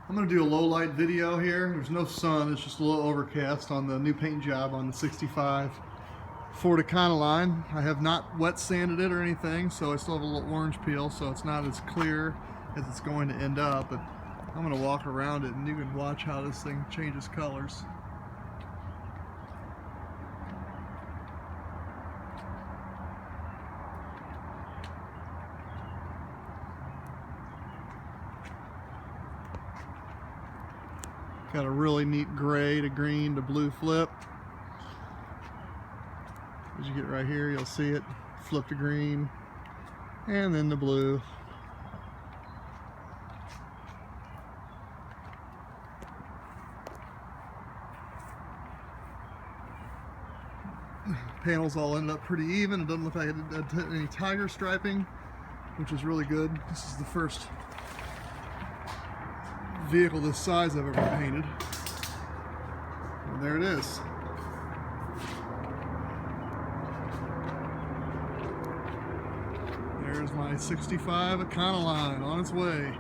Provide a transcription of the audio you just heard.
I'm going to do a low light video here. There's no sun, it's just a little overcast on the new paint job on the 65 Ford Econoline. I have not wet sanded it or anything, so I still have a little orange peel, so it's not as clear as it's going to end up. But I'm going to walk around it and you can watch how this thing changes colors. Got a really neat gray to green to blue flip. As you get right here, you'll see it flip to green and then the blue. Panels all ended up pretty even. It doesn't look like it did any tiger striping, which is really good. This is the first vehicle this size I've ever painted. And there it is. There's my 65 Econoline on its way.